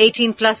18+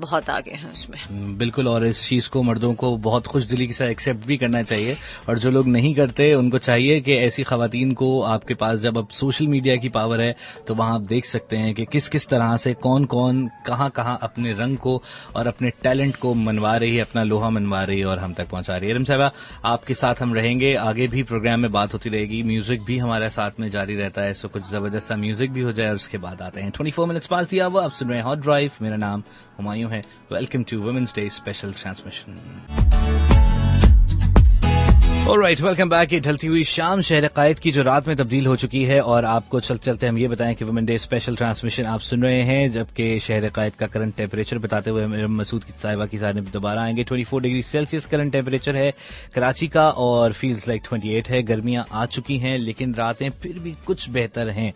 بہت آگے ہیں اس میں. بالکل, اور اس چیز کو مردوں کو بہت خوش دلی کے ساتھ ایکسیپٹ بھی کرنا چاہیے, اور جو لوگ نہیں کرتے ان کو چاہیے کہ ایسی خواتین کو, آپ کے پاس جب اب سوشل میڈیا کی پاور ہے تو وہاں آپ دیکھ سکتے ہیں کہ کس کس طرح سے کون کون کہاں کہاں اپنے رنگ کو اور اپنے ٹیلنٹ کو منوا رہی ہے, اپنا لوہا منوا رہی ہے اور ہم تک پہنچا رہی ہے. ارم صاحبہ, آپ کے ساتھ ہم رہیں گے, آگے بھی پروگرام میں بات ہوتی رہے گی, میوزک بھی ہمارے ساتھ میں جاری رہتا ہے, سو کچھ زبردست سا میوزک بھی ہو جائے اور اس کے بعد آتے ہیں 24 منٹس پاس دیا ہوا. آپ سن رہے ہیں ہاٹ ڈرائیو, میرا نام ہمایوں ہے. Welcome to women's day special transmission. Alright, welcome back. یہ ڈھلتی ہوئی شام شہر قائد کی جو رات میں تبدیل ہو چکی ہے, اور آپ کو چلتے ہم یہ بتائیں کہ ویمن ڈے اسپیشل ٹرانسمیشن آپ سن رہے ہیں, جبکہ شہر قائد کا کرنٹ ٹیمپریچر بتاتے ہوئے ارم مسعود کی صاحبہ کی سائڈ میں دوبارہ آئیں گے. 24 ڈگری سیلسیس کرنٹ ٹیمپریچر ہے کراچی کا, اور فیلز لائک 28 ہے. گرمیاں آ چکی ہیں لیکن راتیں پھر بھی کچھ بہتر ہیں.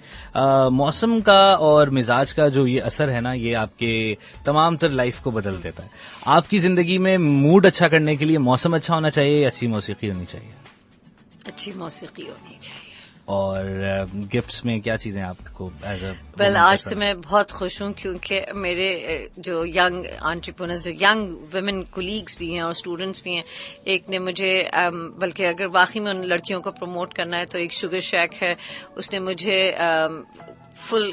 موسم کا اور مزاج کا جو یہ اثر ہے نا, یہ آپ کے تمام تر لائف کو بدل دیتا ہے. آپ کی زندگی میں موڈ اچھا کرنے کے لیے موسم اچھا ہونا چاہیے یا اچھی موسیقی ہونی چاہیے؟ اچھی موسیقی ہونی چاہیے. اور گفٹس میں کیا چیزیں آپ کو ایز اے ویل آج تو میں بہت خوش ہوں کیونکہ میرے جو ینگ انٹرپرینرز, جو ینگ ویمن کولیگس بھی ہیں اور اسٹوڈنٹس بھی ہیں, ایک نے مجھے بلکہ اگر واقعی میں ان لڑکیوں کو پروموٹ کرنا ہے تو ایک شوگر شیک ہے, اس نے مجھے فل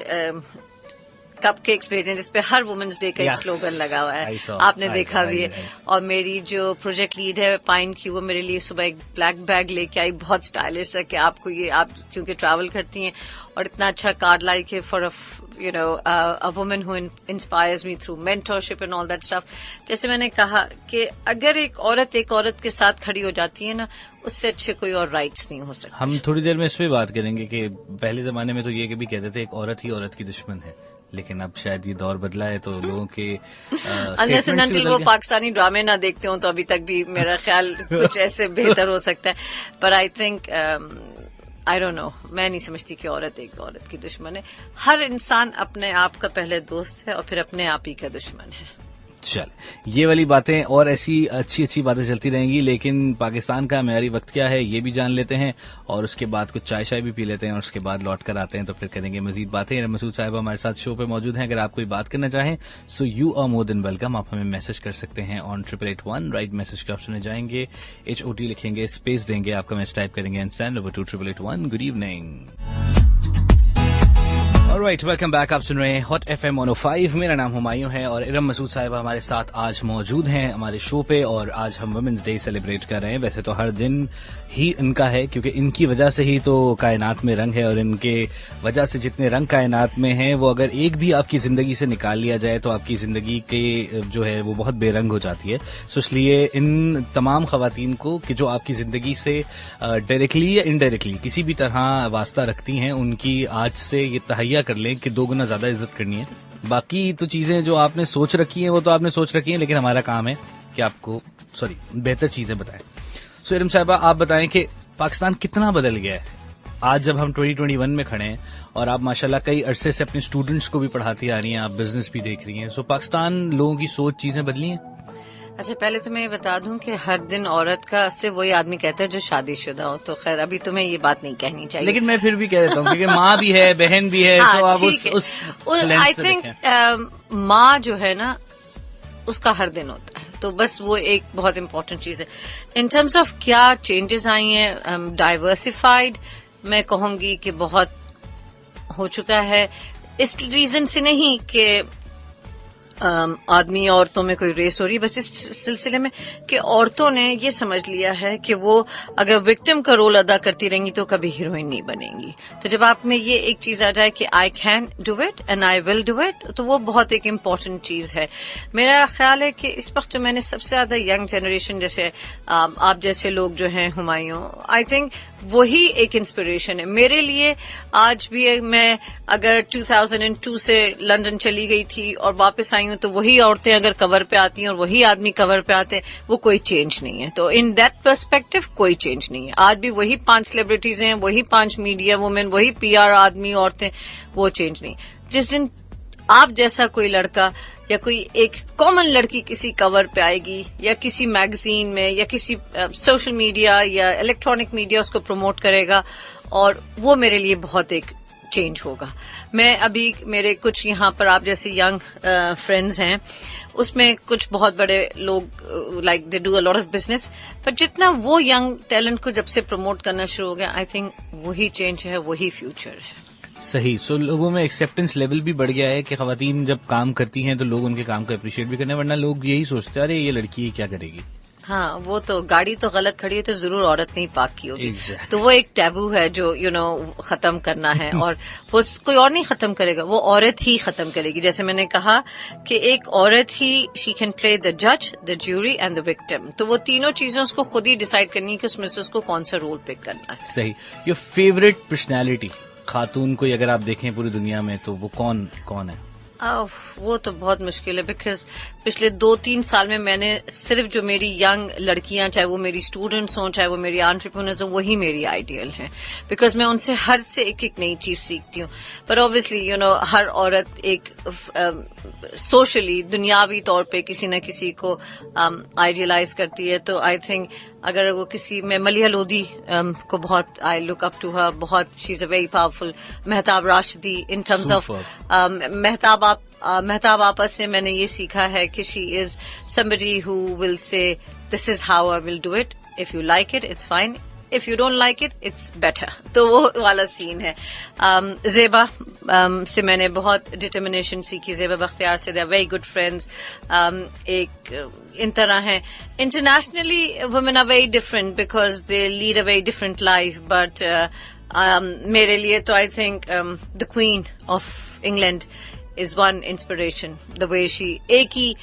کپ کیکس بھیجے جس پہ ہر وومنس ڈے کا ایک سلوگن لگا ہوا ہے, آپ نے دیکھا بھی ہے. اور میری جو پروجیکٹ لیڈ ہے پائن کی, وہ میرے لیے صبح ایک بلیک بیگ لے کے آئی, بہت اسٹائلش ہے کہ آپ کو یہ, آپ کیونکہ ٹریول کرتی ہیں, اور اتنا اچھا کارڈ لائی کہ for a woman who inspires me through mentorship and all that stuff. جیسے میں نے کہا کہ اگر ایک عورت کے ساتھ کھڑی ہو جاتی ہے نا, اس سے اچھے کوئی اور رائٹس نہیں ہو سکتے. ہم تھوڑی دیر میں اس پہ بات کریں گے کہ پہلے زمانے میں تو یہ بھی کہتے تھے ایک عورت ہی عورت کی دشمن ہے, لیکن اب شاید یہ دور بدلا ہے تو لوگوں کے unless and until وہ پاکستانی ڈرامے نہ دیکھتے ہوں تو ابھی تک بھی میرا خیال کچھ ایسے بہتر ہو سکتا ہے. پر I think I don't know, میں نہیں سمجھتی کہ عورت ایک عورت کی دشمن ہے. ہر انسان اپنے آپ کا پہلے دوست ہے اور پھر اپنے آپ ہی کا دشمن ہے. چل, یہ والی باتیں اور ایسی اچھی باتیں چلتی رہیں گی, لیکن پاکستان کا معیاری وقت کیا ہے یہ بھی جان لیتے ہیں, اور اس کے بعد کچھ چائے بھی پی لیتے ہیں, اور اس کے بعد لوٹ کر آتے ہیں تو پھر کریں گے مزید باتیں. مسعود صاحب ہمارے ساتھ شو پہ موجود ہیں, اگر آپ کوئی بات کرنا چاہیں so you are more than welcome. آپ ہمیں میسج کر سکتے ہیں آن 8881, رائٹ میسج کے آپشن میں جائیں گے, HOT لکھیں گے, اسپیس دیں گے, آپ کا میسج ٹائپ کریں گے, and send over 8881. Good evening. All right, welcome back. آپ سن رہے ہیں ہاٹ FM 105. میرا نام ہمایوں ہے, اور ارم مسعود صاحبہ ہمارے ساتھ آج موجود ہیں ہمارے شو پہ, اور آج ہم ویمنس ڈے سیلیبریٹ کر رہے ہیں. ویسے تو ہر دن ہی ان کا ہے, کیونکہ ان کی وجہ سے ہی تو کائنات میں رنگ ہے, اور ان کے وجہ سے جتنے رنگ کائنات میں ہیں وہ اگر ایک بھی آپ کی زندگی سے نکال لیا جائے تو آپ کی زندگی کے جو ہے وہ بہت بے رنگ ہو جاتی ہے. سو اس لیے ان تمام خواتین کو کہ جو آپ کی زندگی سے ڈائریکٹلی یا انڈائریکٹلی کسی بھی طرح واسطہ رکھتی ہیں, ان کی آج سے یہ تہیا کر لیں کہ 2 گنا زیادہ عزت کرنی ہے. باقی تو چیزیں جو آپ نے سوچ رکھی ہیں وہ تو آپ نے سوچ رکھی ہیں, لیکن ہمارا کام ہے کہ آپ کو بہتر چیزیں بتائیں. سو ارم صاحبہ, آپ بتائیں کہ پاکستان کتنا بدل گیا ہے آج جب ہم 2021 میں کھڑے ہیں, اور آپ ماشاءاللہ کئی عرصے سے اپنے اسٹوڈنٹس کو بھی پڑھاتی آ رہی ہیں, آپ بزنس بھی دیکھ رہی ہیں. سو پاکستان لوگوں کی سوچ چیزیں بدلی ہیں. اچھا, پہلے تو میں یہ بتا دوں کہ ہر دن عورت کا سے وہی آدمی کہتا ہے جو شادی شدہ ہو, تو خیر ابھی تمہیں یہ بات نہیں کہنی چاہیے, لیکن میں پھر بھی کہہ دیتا ہوں کیونکہ ماں بھی ہے, بہن بھی ہے. آئی تھنک ماں جو ہے نا اس کا ہر دن ہوتا ہے, تو بس وہ ایک بہت امپورٹنٹ چیز ہے. ان ٹرمز آف کیا چینجز آئی ہیں, ڈائیورسفائڈ میں کہوں گی کہ بہت ہو چکا ہے. اس ریزن سے نہیں کہ آدمی عورتوں میں کوئی ریس ہو رہی ہے, بس اس سلسلے میں کہ عورتوں نے یہ سمجھ لیا ہے کہ وہ اگر وکٹم کا رول ادا کرتی رہیں گی تو کبھی ہیروئن نہیں بنیں گی. تو جب آپ میں یہ ایک چیز آ جائے کہ I can do it and I will do it, تو وہ بہت ایک امپورٹنٹ چیز ہے. میرا خیال ہے کہ اس وقت میں نے سب سے زیادہ ینگ جنریشن جیسے آپ جیسے لوگ جو ہیں ہمایوں, آئی تھنک وہی ایک انسپریشن ہے میرے لیے. آج بھی میں اگر 2002 سے لندن چلی گئی تھی اور واپس آئی ہوں تو وہی عورتیں اگر کور پہ آتی ہیں اور وہی آدمی کور پہ آتے ہیں, وہ کوئی چینج نہیں ہے. تو ان دیٹ پرسپیکٹو کوئی چینج نہیں ہے. آج بھی وہی 5 سیلیبریٹیز ہیں, وہی 5 میڈیا وومن, وہی PR آدمی عورتیں, وہ چینج نہیں. جس دن آپ جیسا کوئی لڑکا یا کوئی ایک کامن لڑکی کسی کور پہ آئے گی یا کسی میگزین میں یا کسی سوشل میڈیا یا الیکٹرانک میڈیا اس کو پروموٹ کرے گا, اور وہ میرے لیے بہت ایک چینج ہوگا. میں ابھی میرے کچھ یہاں پر آپ جیسے ینگ فرینڈز ہیں, اس میں کچھ بہت بڑے لوگ like they do a lot of business, پر جتنا وہ ینگ ٹیلنٹ کو جب سے پروموٹ کرنا شروع ہو گیا, آئی تھنک وہی چینج ہے, وہی فیوچر ہے. صحیح. سو لوگوں میں ایکسیپٹنس لیول بھی بڑھ گیا ہے کہ خواتین جب کام کرتی ہیں تو لوگ ان کے کام کو اپریشیٹ بھی کرنے, ورنہ لوگ یہی سوچتے ہیں ارے یہ لڑکی کیا کرے گی. ہاں, وہ تو گاڑی تو غلط کھڑی ہے تو ضرور عورت نہیں پارک کی ہوگی. Exactly. تو وہ ایک ٹیبو ہے جو ختم کرنا ہے, اور وہ کوئی اور نہیں ختم کرے گا, وہ عورت ہی ختم کرے گی. جیسے میں نے کہا کہ ایک عورت ہی شی کین پلے دا جج, دا جیوری اینڈ دا وکٹم. تو وہ تینوں چیزیں اس کو خود ہی ڈیسائیڈ کرنی ہے کہ اس میں سے اس کو کون سا رول پک کرنا ہے. صحیح. یور فیوریٹ پرسنالٹی خاتون کوئی اگر آپ دیکھیں پوری دنیا میں تو وہ کون ہے؟ وہ تو بہت مشکل ہے, بیکاز پچھلے 2-3 سال میں نے صرف جو میری ینگ لڑکیاں, چاہے وہ میری اسٹوڈنٹس ہوں, چاہے وہ میری انٹرپرینرز ہوں, وہی میری آئیڈیل ہیں, بیکاز میں ان سے ہر سے ایک نئی چیز سیکھتی ہوں. پر اوبیسلی ہر عورت ایک سوشلی دنیاوی طور پہ کسی نہ کسی کو آئیڈیلائز کرتی ہے. تو آئی تھنک اگر وہ میں ملیحہ لودھی کو بہت آئی لک اپ ٹو ہر, بہت she is a very powerful. Mehtab Rashdi in terms of Mehtab آپا سے میں نے یہ سیکھا ہے کہ شی از somebody who will say this is how I will do it, if you like it it's fine, if you don't like it it's better. تو وہ والا سین ہے. زیبا سے میں نے بہت ڈٹرمنیشن سیکھی, زیبا بختیار سے. They are very good friends. ایک ان طرح ہیں. Internationally women are very different because they lead a very different life, but میرے لیے تو I think the Queen of England is one inspiration. The way she ایک ہی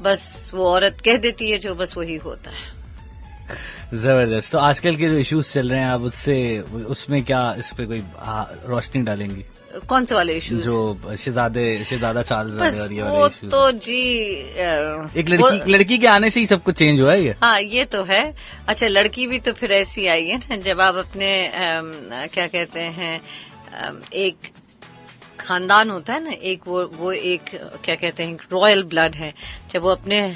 بس وہ عورت کہہ دیتی ہے جو بس وہی ہوتا ہے. زبردست. تو آج کل کے جو ایشوز چل رہے ہیں آپ اس میں کیا اس پہ کوئی روشنی ڈالیں گی؟ کون سے والے ایشوز جو شہزادہ چارلز وہ تو جی ایک لڑکی کے آنے سے ہی سب کچھ چینج ہوا ہے یہ. ہاں یہ تو ہے. اچھا لڑکی بھی تو پھر ایسی آئی ہے نا, جب آپ اپنے کیا کہتے ہیں ایک خاندان ہوتا ہے نا, ایک وہ ایک کیا کہتے ہیں رائل بلڈ ہے, جب وہ اپنے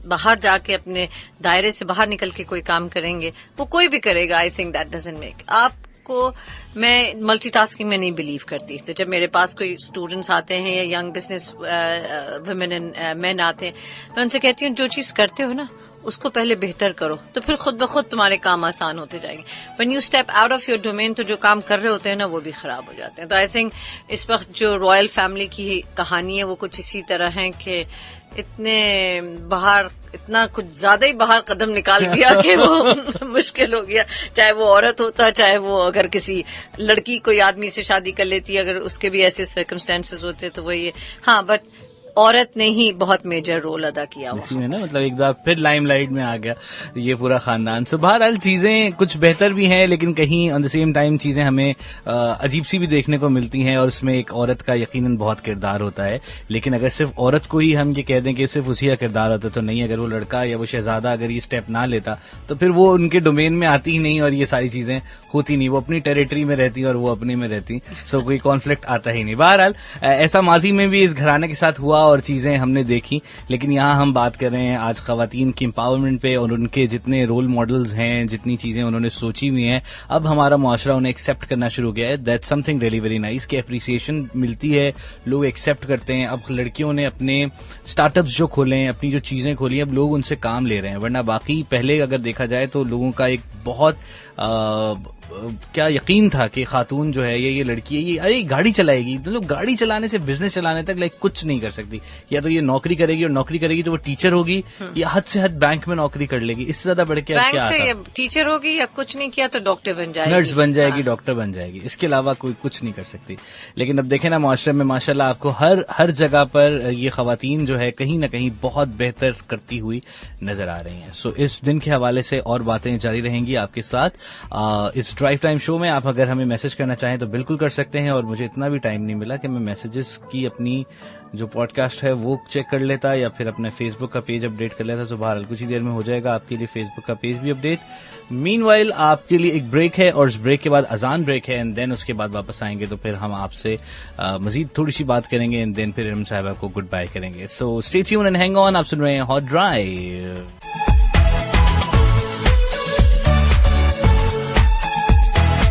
باہر جا کے اپنے دائرے سے باہر نکل کے کوئی کام کریں گے, وہ کوئی بھی کرے گا. I think that doesn't make آپ کو. میں ملٹی ٹاسکنگ میں نہیں بلیو کرتی. تو جب میرے پاس کوئی اسٹوڈینٹس آتے ہیں یا ینگ بزنس ویمن اینڈ مین آتے ہیں, میں ان سے کہتی ہوں جو چیز کرتے ہو نا اس کو پہلے بہتر کرو, تو پھر خود بخود تمہارے کام آسان ہوتے جائیں گے. When you step out of your domain تو جو کام کر رہے ہوتے ہیں نا وہ بھی خراب ہو جاتے ہیں. تو آئی تھنک اس وقت جو رائل فیملی کی کہانی ہے وہ کچھ اسی طرح ہے کہ اتنا کچھ زیادہ ہی باہر قدم نکال دیا کہ وہ مشکل ہو گیا. چاہے وہ عورت ہوتا, چاہے وہ اگر کسی لڑکی کوئی آدمی سے شادی کر لیتی, اگر اس کے بھی ایسے سرکمسٹانسز ہوتے تو وہ یہ. ہاں بٹ عورت نے ہی بہت میجر رول ادا کیا اسی میں نا, مطلب ایک دفعہ پھر لائم لائٹ میں آ گیا یہ پورا خاندان. سو بہرحال چیزیں کچھ بہتر بھی ہیں, لیکن کہیں آن دا سیم ٹائم چیزیں ہمیں عجیب سی بھی دیکھنے کو ملتی ہیں, اور اس میں ایک عورت کا یقیناً بہت کردار ہوتا ہے. لیکن اگر صرف عورت کو ہی ہم یہ کہہ دیں کہ صرف اسی کا کردار ہوتا تو نہیں. اگر وہ لڑکا یا وہ شہزادہ اگر یہ اسٹیپ نہ لیتا تو پھر وہ ان کے ڈومین میں آتی ہی نہیں, اور یہ ساری چیزیں ہوتی نہیں. وہ اپنی ٹیریٹری میں رہتی اور وہ اپنے میں رہتی, سو کوئی کانفلکٹ آتا ہی نہیں. بہرحال ایسا ماضی میں بھی اس گھرانے کے ساتھ ہوا اور چیزیں ہم نے دیکھی, لیکن یہاں ہم بات کر رہے ہیں آج خواتین کی امپاورمنٹ پہ, اور ان کے جتنے رول ماڈلز ہیں, جتنی چیزیں انہوں نے سوچی ہوئی ہیں, اب ہمارا معاشرہ انہیں ایکسیپٹ کرنا شروع کیا ہے. That some thing really very nice کہ اپریسیشن ملتی ہے, لوگ ایکسیپٹ کرتے ہیں. اب لڑکیوں نے اپنے اسٹارٹ اپس جو کھولے ہیں, اپنی جو چیزیں کھولی ہیں, اب لوگ ان سے کام لے رہے ہیں. ورنہ باقی پہلے اگر دیکھا جائے تو لوگوں کا ایک بہت کیا یقین تھا کہ خاتون جو ہے یہ لڑکی ہے, یہ ارے گاڑی چلائے گی. تو لوگ گاڑی چلانے سے بزنس چلانے تک کچھ نہیں کر سکتی. یا تو یہ نوکری کرے گی, اور نوکری کرے گی تو وہ ٹیچر ہوگی, یا حد سے حد بینک میں نوکری کر لے گی. اس سے زیادہ بڑھ کے بینک سے ٹیچر ہوگی, یا کچھ نہیں کیا تو ڈاکٹر بن جائے گی, نرس بن جائے گی, ڈاکٹر بن جائے گی. اس کے علاوہ کوئی کچھ نہیں کر سکتی. لیکن اب دیکھیں نا معاشرے میں ماشاءاللہ آپ کو ہر جگہ پر یہ خواتین جو ہے کہیں نہ کہیں بہت بہتر کرتی ہوئی نظر آ رہی ہیں. سو اس دن کے حوالے سے اور باتیں جاری رہیں گی آپ کے ساتھ اس ڈرائیو ٹائم شو میں. آپ اگر ہمیں میسج کرنا چاہیں تو بالکل کر سکتے ہیں, اور مجھے اتنا بھی ٹائم نہیں ملا کہ میں میسجز کی اپنی جو پوڈ کاسٹ ہے وہ چیک کر لیتا, یا پھر اپنے فیس بک کا پیج اپڈیٹ کر لیتا. تو بہرحال کچھ ہی دیر میں ہو جائے گا آپ کے لیے فیس بک کا پیج بھی اپڈیٹ. مین وائل آپ کے لیے ایک بریک ہے, اور اس بریک کے بعد اذان بریک ہے, اینڈ دین اس کے بعد واپس آئیں گے تو پھر ہم آپ سے مزید تھوڑی سی بات کریں گے, اینڈ دین پھر ارم صاحبہ کو گڈ بائی کریں گے. So stay tuned and hang on. آپ سن رہے ہیں hot drive.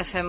FM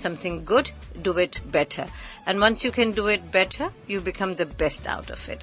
something good, do it better, and once you can do it better you become the best out of it.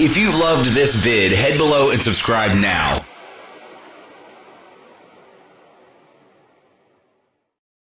If you loved this vid, head below and subscribe now.